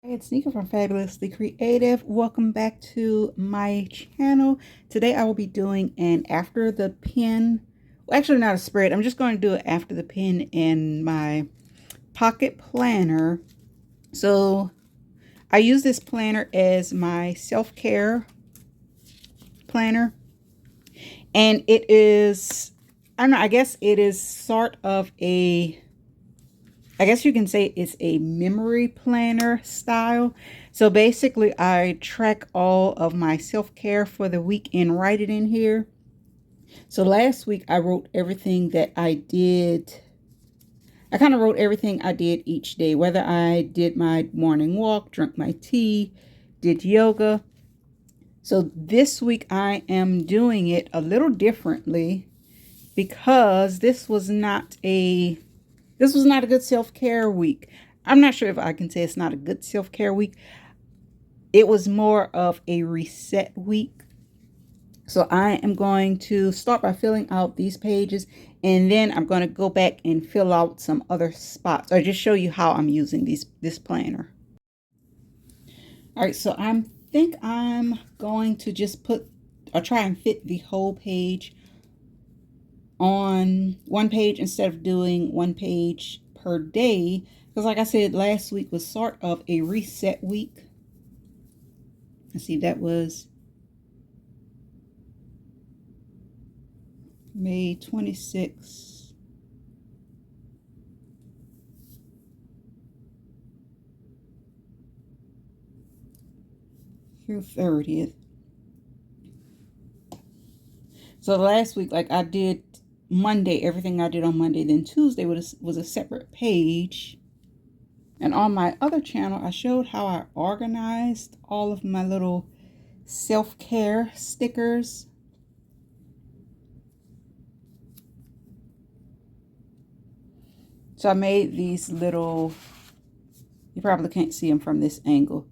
Hey, it's Nika from Fabulously Creative. Welcome back to my channel. Today I will be doing an after the pen, well, actually not a spread. I'm just going to do it after the pen in my pocket planner. So I use this planner as my self-care planner, and it is, I don't know, I guess it is sort of I guess you can say it's a memory planner style. So basically, I track all of my self-care for the week and write it in here. So last week, I wrote everything that I did. I kind of wrote everything I did each day, whether I did my morning walk, drank my tea, did yoga. So this week, I am doing it a little differently because this was not a good self-care week. I'm not sure if I can say it's not a good self-care week. It was more of a reset week. So I am going to start by filling out these pages, and then I'm going to go back and fill out some other spots or just show you how I'm using this planner. All right, so I think I'm going to just put or try and fit the whole page on one page instead of doing one page per day, because like I said, last week was sort of a reset week. Let's see, that was May 26th through 30th. So last week, like I did Monday, everything I did on Monday, then Tuesday was a separate page. And on my other channel, I showed how I organized all of my little self-care stickers. So I made these little, you probably can't see them from this angle,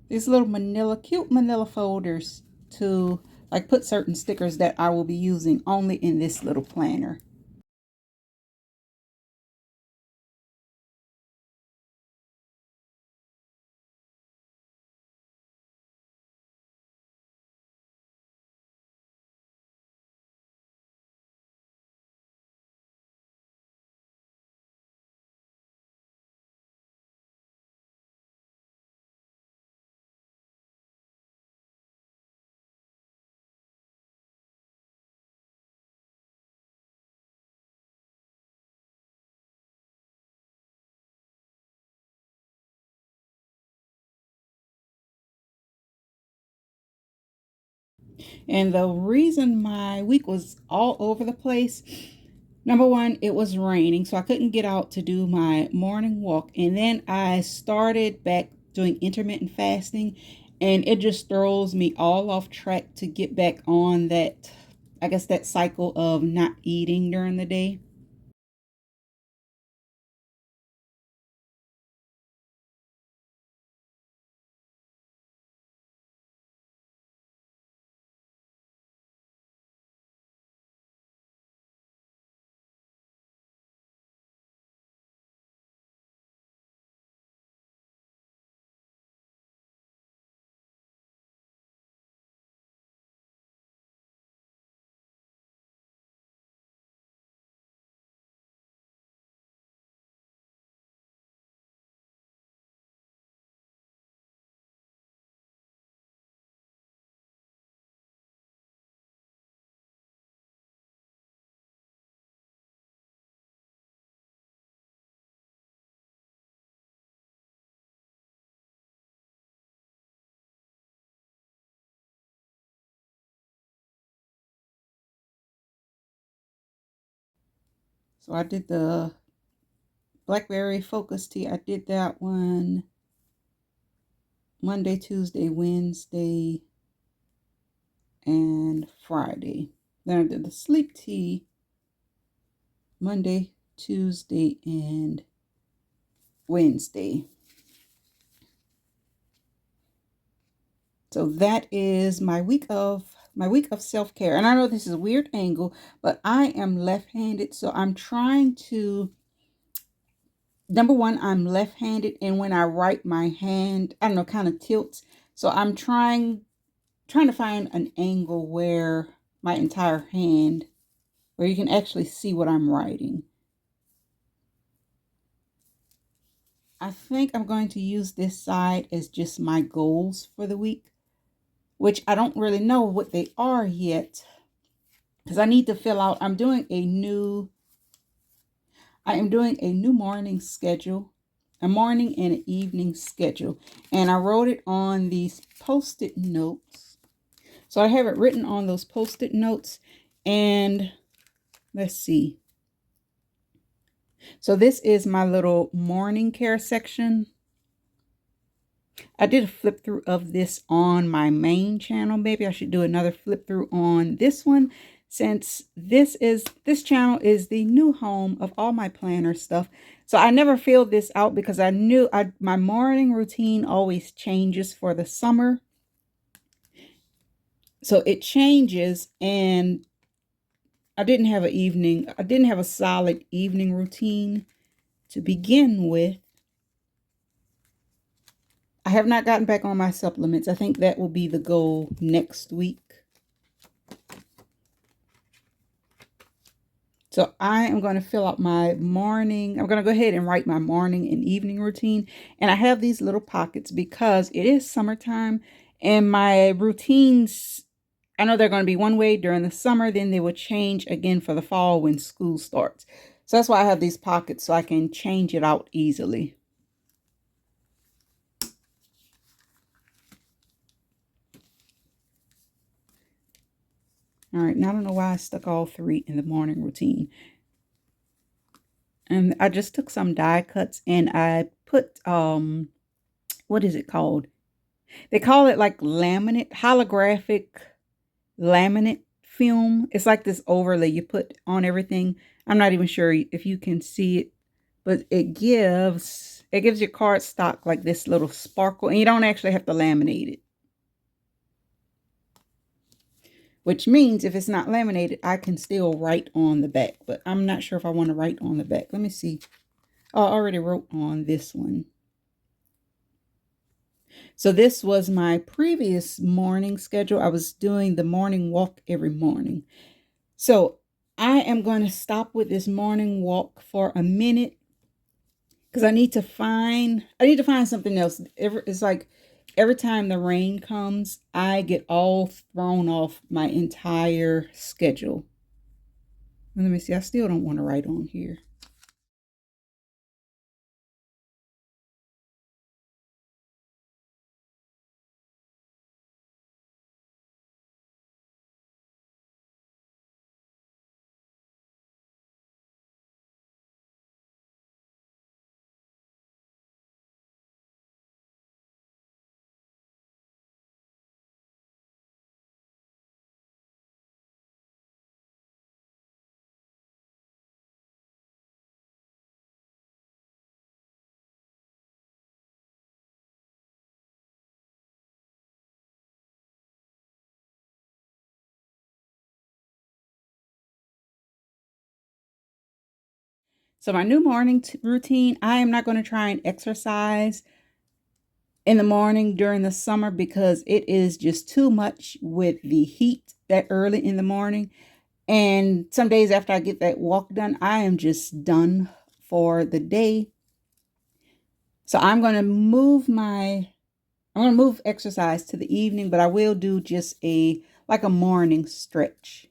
these little cute manila folders to like put certain stickers that I will be using only in this little planner. And the reason my week was all over the place, number one, it was raining, so I couldn't get out to do my morning walk. And then I started back doing intermittent fasting, and it just throws me all off track to get back on that, I guess, that cycle of not eating during the day. So I did the blackberry focus tea. I did that one Monday, Tuesday, Wednesday, and Friday. Then I did the sleep tea Monday, Tuesday, and Wednesday. So that is my week of self-care. And I know this is a weird angle, but I am left-handed, so I'm trying to number one, I'm left-handed, and when I write, my hand, I don't know, kind of tilts. So I'm trying to find an angle where my entire hand, where you can actually see what I'm writing. I think I'm going to use this side as just my goals for the week, which I don't really know what they are yet because I need to fill out. I am doing a new morning schedule, a morning and an evening schedule, and I wrote it on these post-it notes. So I have it written on those post-it notes, and let's see. So this is my little morning care section. I did a flip through of this on my main channel. Maybe I should do another flip through on this one, since this channel is the new home of all my planner stuff. So I never filled this out because I knew my morning routine always changes for the summer. So it changes, and I didn't have a solid evening routine to begin with. I have not gotten back on my supplements. I think that will be the goal next week. So I am going to fill out my morning. I'm going to go ahead and write my morning and evening routine. And I have these little pockets because it is summertime, and my routines, I know they're going to be one way during the summer, then they will change again for the fall when school starts. So that's why I have these pockets, so I can change it out easily. All right, now I don't know why I stuck all three in the morning routine. And I just took some die cuts and I put, what is it called? They call it like laminate, holographic laminate film. It's like this overlay you put on everything. I'm not even sure if you can see it, but it gives your cardstock like this little sparkle, and you don't actually have to laminate it. Which means if it's not laminated, I can still write on the back, but I'm not sure if I want to write on the back. Let me see. Oh, I already wrote on this one. So this was my previous morning schedule. I was doing the morning walk every morning. So I am going to stop with this morning walk for a minute because I need to find something else. It's like every time the rain comes, I get all thrown off my entire schedule. Let me see. I still don't want to write on here. So my new morning routine, I am not going to try and exercise in the morning during the summer because it is just too much with the heat that early in the morning. And some days after I get that walk done, I am just done for the day. So I'm going to move exercise to the evening, but I will do just like a morning stretch.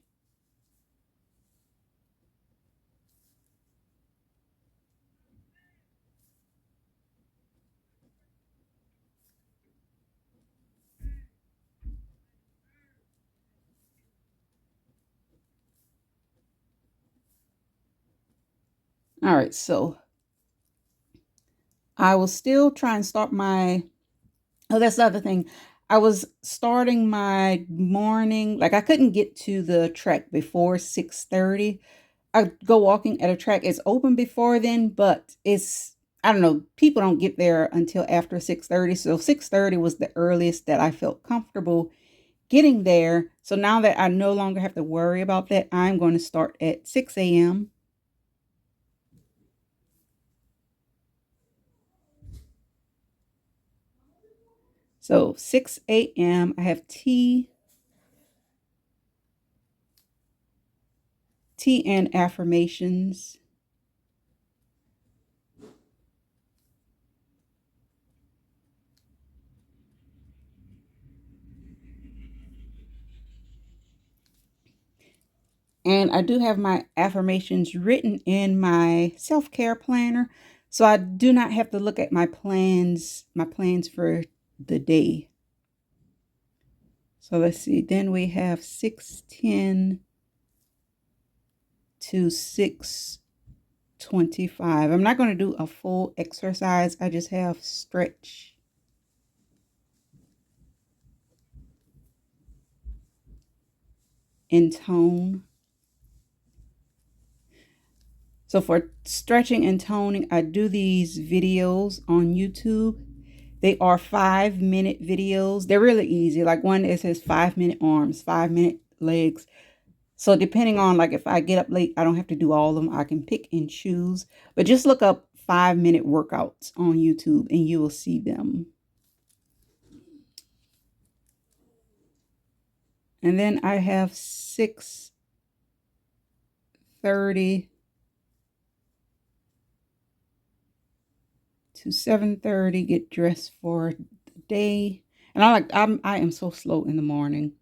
All right, so I will still try and start oh, that's the other thing. I was starting my morning, like I couldn't get to the track before 6:30. I go walking at a track. It's open before then, but I don't know, people don't get there until after 6:30. So 6:30 was the earliest that I felt comfortable getting there. So now that I no longer have to worry about that, I'm going to start at 6 a.m. So 6 a.m. I have tea and affirmations. And I do have my affirmations written in my self-care planner. So I do not have to look at my plans for the day. So let's see. Then we have 6:10 to 6:25. I'm not going to do a full exercise. I just have stretch and tone. So for stretching and toning, I do these videos on YouTube. They are 5-minute videos. They're really easy. Like one, it says 5-minute arms, 5-minute legs. So depending on, like, if I get up late, I don't have to do all of them. I can pick and choose. But just look up 5-minute workouts on YouTube and you will see them. And then I have 6:30 to 7:30, get dressed for the day. And I am so slow in the morning.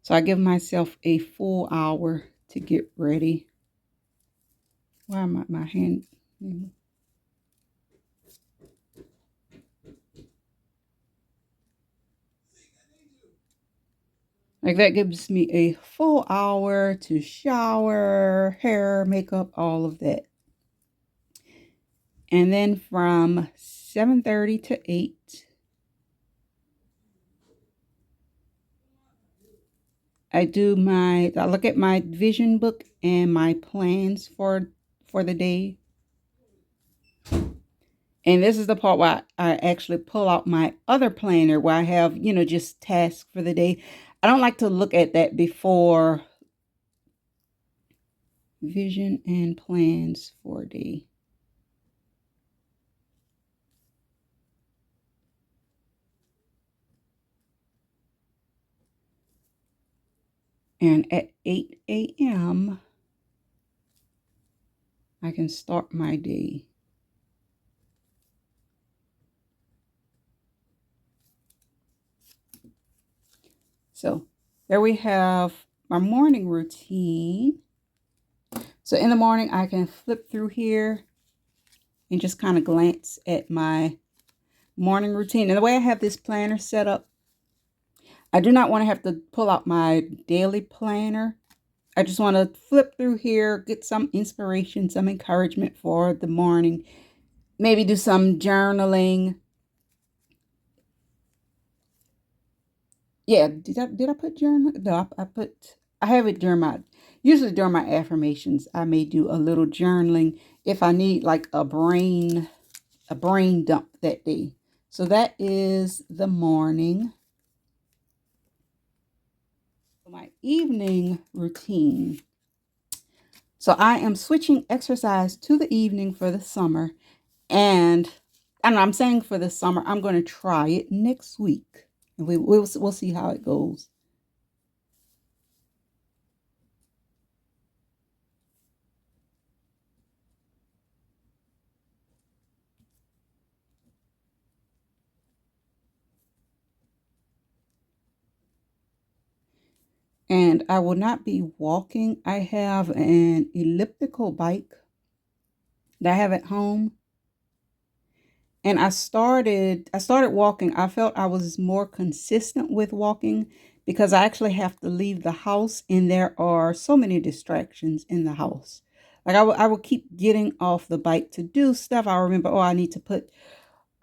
So I give myself a full hour to get ready. Why am my hand? Like that gives me a full hour to shower, hair, makeup, all of that. And then from 7:30 to 8, I look at my vision book and my plans for the day. And this is the part where I actually pull out my other planner where I have, just tasks for the day. I don't like to look at that before vision and plans for a day. And at 8 a.m., I can start my day. So there we have my morning routine. So in the morning, I can flip through here and just kind of glance at my morning routine. And the way I have this planner set up, I do not want to have to pull out my daily planner. I just want to flip through here, get some inspiration, some encouragement for the morning. Maybe do some journaling. Yeah, did I put journal? No, I have it usually during my affirmations. I may do a little journaling if I need like a brain dump that day. So that is the morning. My evening routine. So I am switching exercise to the evening for the summer. And I'm saying for the summer, I'm going to try it next week. And we'll see how it goes. And I will not be walking. I have an elliptical bike that I have at home. And I started walking. I felt I was more consistent with walking because I actually have to leave the house and there are so many distractions in the house. Like I would keep getting off the bike to do stuff. I remember, oh, I need to put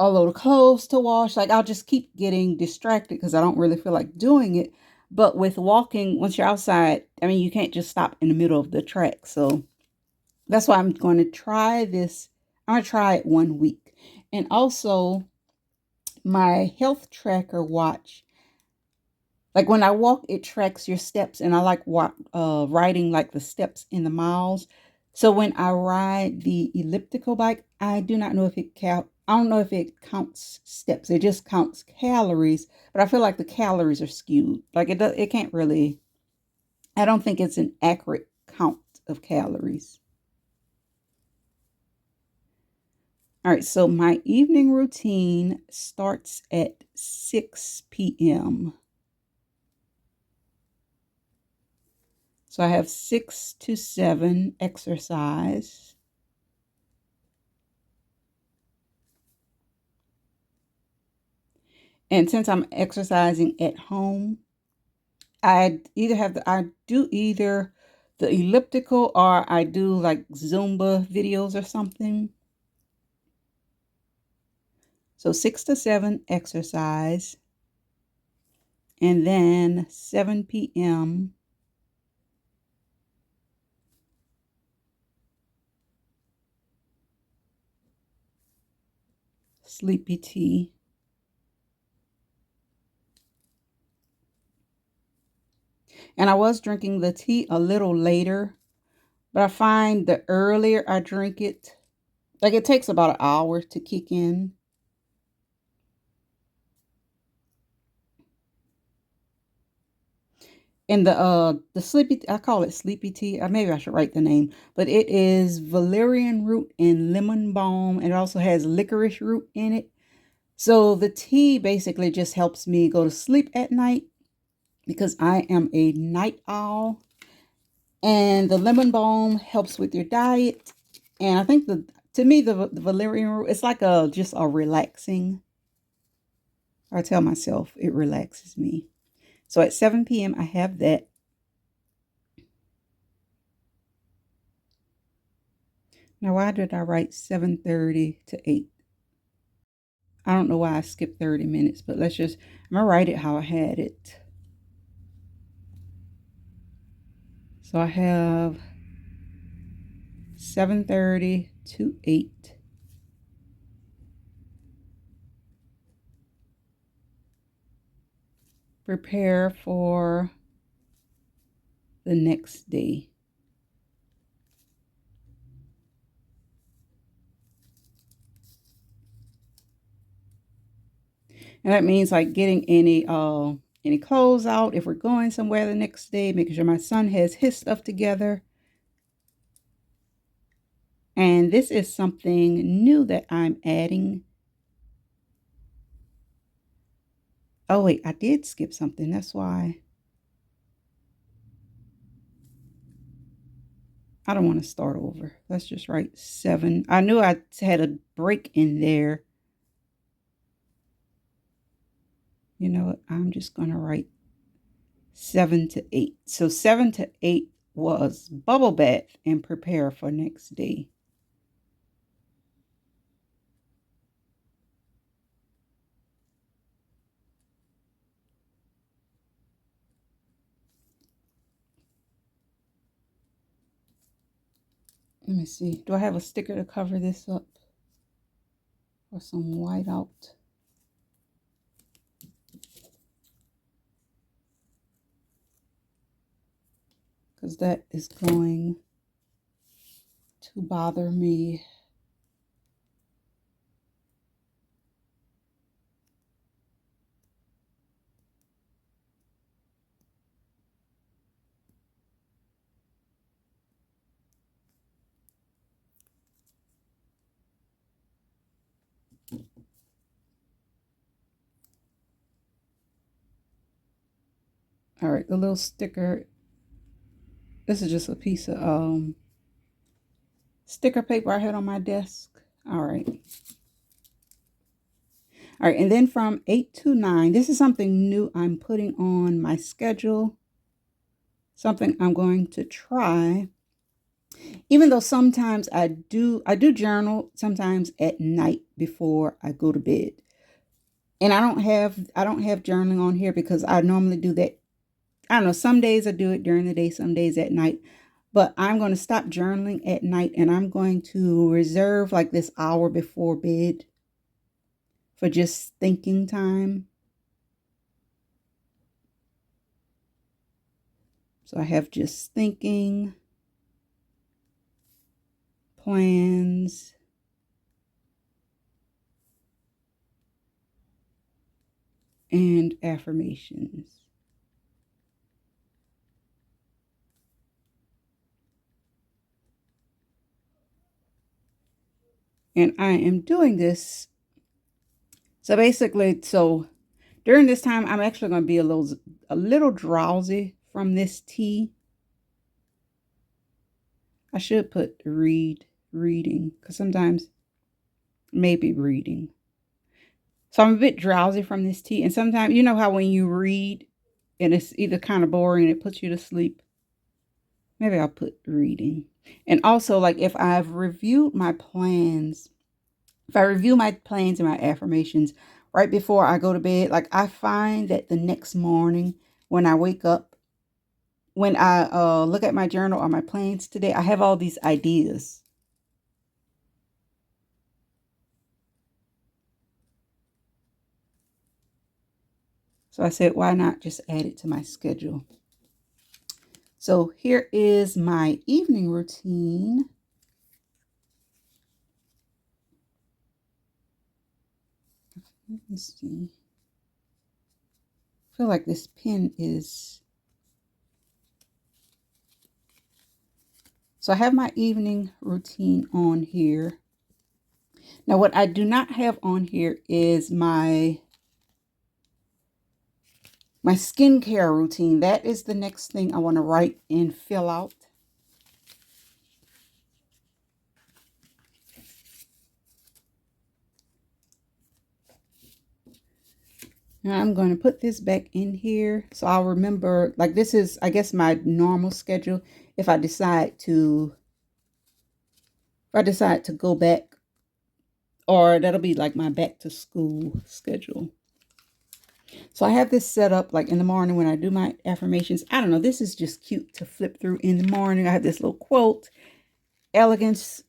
a load of clothes to wash. Like I'll just keep getting distracted because I don't really feel like doing it. But with walking, once you're outside, I mean, you can't just stop in the middle of the track. So that's why I'm going to try this. I'm going to try it 1 week. And also, my health tracker watch, like when I walk, it tracks your steps, and I like writing like the steps in the miles. So when I ride the elliptical bike, I do not know if it I don't know if it counts steps. It just counts calories, but I feel like the calories are skewed. Like it can't really, I don't think it's an accurate count of calories. All right, so my evening routine starts at 6 p.m. So I have 6 to 7 exercise. And since I'm exercising at home, I do either the elliptical or I do like Zumba videos or something. So 6 to 7 exercise, and then 7 p.m. sleepy tea. And I was drinking the tea a little later, but I find the earlier I drink it, like it takes about an hour to kick in. And the sleepy, I call it sleepy tea. Maybe I should write the name, but it is valerian root and lemon balm. And it also has licorice root in it. So the tea basically just helps me go to sleep at night because I am a night owl. And the lemon balm helps with your diet. And I think to me the valerian root, it's like a just a relaxing. I tell myself it relaxes me. So at 7 p.m. I have that. Now why did I write 7:30 to 8? I don't know why I skipped 30 minutes, but I'm gonna write it how I had it. So I have 7:30 to 8. Prepare for the next day. And that means like getting any clothes out if we're going somewhere the next day, making sure my son has his stuff together. And this is something new that I'm adding. Oh wait, I did skip something. That's why I don't want to start over. Let's just write 7. I knew I had a break in there. You know what? I'm just going to write 7 to 8. So 7 to 8 was bubble bath and prepare for next day. Let me see. Do I have a sticker to cover this up? Or some white out? Because that is going to bother me. All right, the little sticker. This is just a piece of sticker paper I had on my desk. All right. All right, and then from 8 to 9, this is something new I'm putting on my schedule. Something I'm going to try. Even though sometimes I do journal sometimes at night before I go to bed. And I don't have journaling on here because I normally do that. I don't know, some days I do it during the day, some days at night. But I'm going to stop journaling at night and I'm going to reserve like this hour before bed for just thinking time. So I have just thinking, plans, and affirmations. And I am doing this. So basically, during this time, I'm actually going to be a little drowsy from this tea. I should put reading, because sometimes maybe reading. So I'm a bit drowsy from this tea. And sometimes, you know how when you read and it's either kind of boring and it puts you to sleep? Maybe I'll put reading. And also, like if I've reviewed my plans, if I review my plans and my affirmations right before I go to bed, like I find that the next morning when I wake up, when I look at my journal or my plans today, I have all these ideas. So I said, why not just add it to my schedule? So here is my evening routine. Let me see. I feel like this pen is... So I have my evening routine on here. Now what I do not have on here is my skincare routine. That is the next thing I want to write and fill out. Now I'm going to put this back in here so I'll remember, like this is, I guess, my normal schedule if I decide to go back, or that'll be like my back to school schedule. So I have this set up like in the morning when I do my affirmations. I don't know, this is just cute to flip through in the morning. I have this little quote: elegance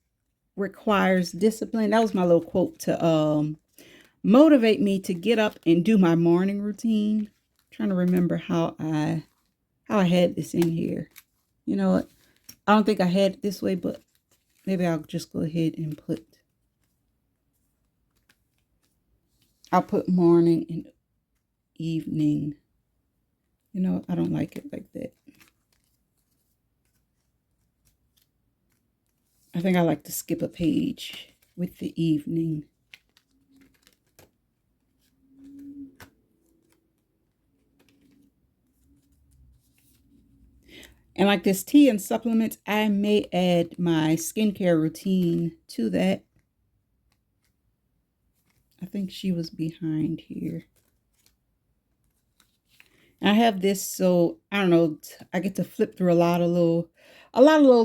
requires discipline. That was my little quote to motivate me to get up and do my morning routine. I'm trying to remember how I had this in here. You know what? I don't think I had it this way, but maybe I'll just go ahead and I'll put morning and evening. You know, I don't like it like that. I think I like to skip a page with the evening. And like this tea and supplements, I may add my skincare routine to that. I think she was behind here. And I have this, so I don't know, I get to flip through a lot of little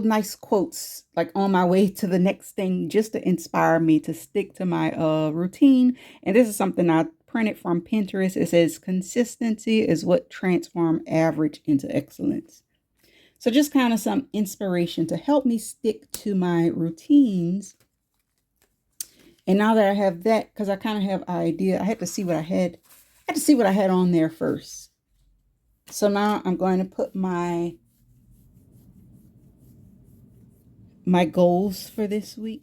nice quotes like on my way to the next thing, just to inspire me to stick to my routine. And this is something I printed from Pinterest. It says consistency is what transforms average into excellence. So just kind of some inspiration to help me stick to my routines. And now that I have that, because I kind of have an idea, I had to see what I had. I had to see what I had on there first. So now I'm going to put my goals for this week.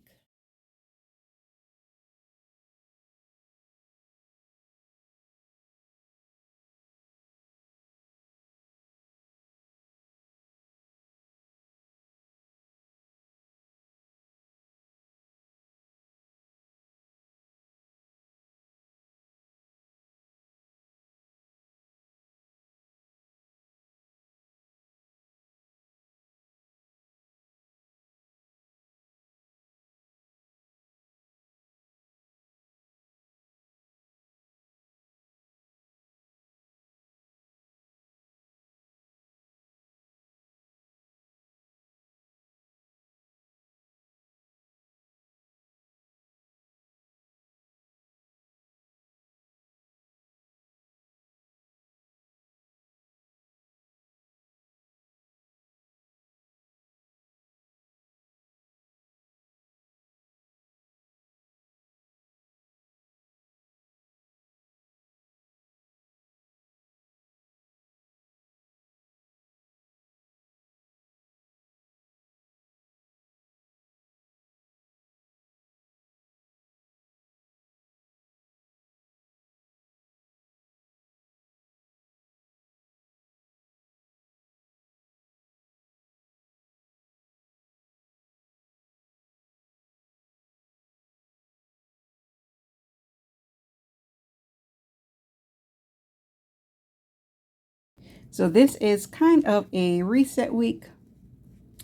So this is kind of a reset week.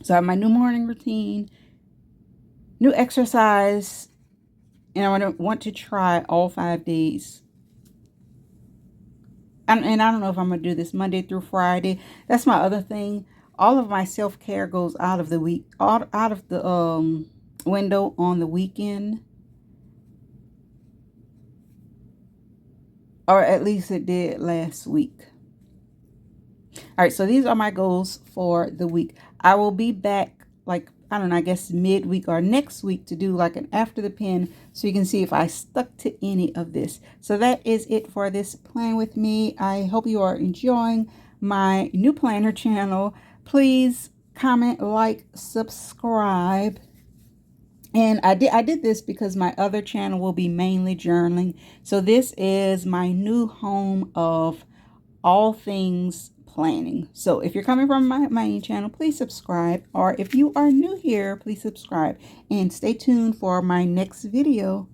So I have my new morning routine, new exercise, and I want to try all 5 days. And I don't know if I'm going to do this Monday through Friday. That's my other thing. All of my self-care goes out of the week, out of the window on the weekend. Or at least it did last week. All right, so these are my goals for the week. I will be back, like, I don't know, I guess midweek or next week to do like an after the pen so you can see if I stuck to any of this. So that is it for this plan with me. I hope you are enjoying my new planner channel. Please comment, like, subscribe. And I did this because my other channel will be mainly journaling. So this is my new home of all things planning. So if you're coming from my main channel, please subscribe. Or if you are new here, please subscribe. And stay tuned for my next video.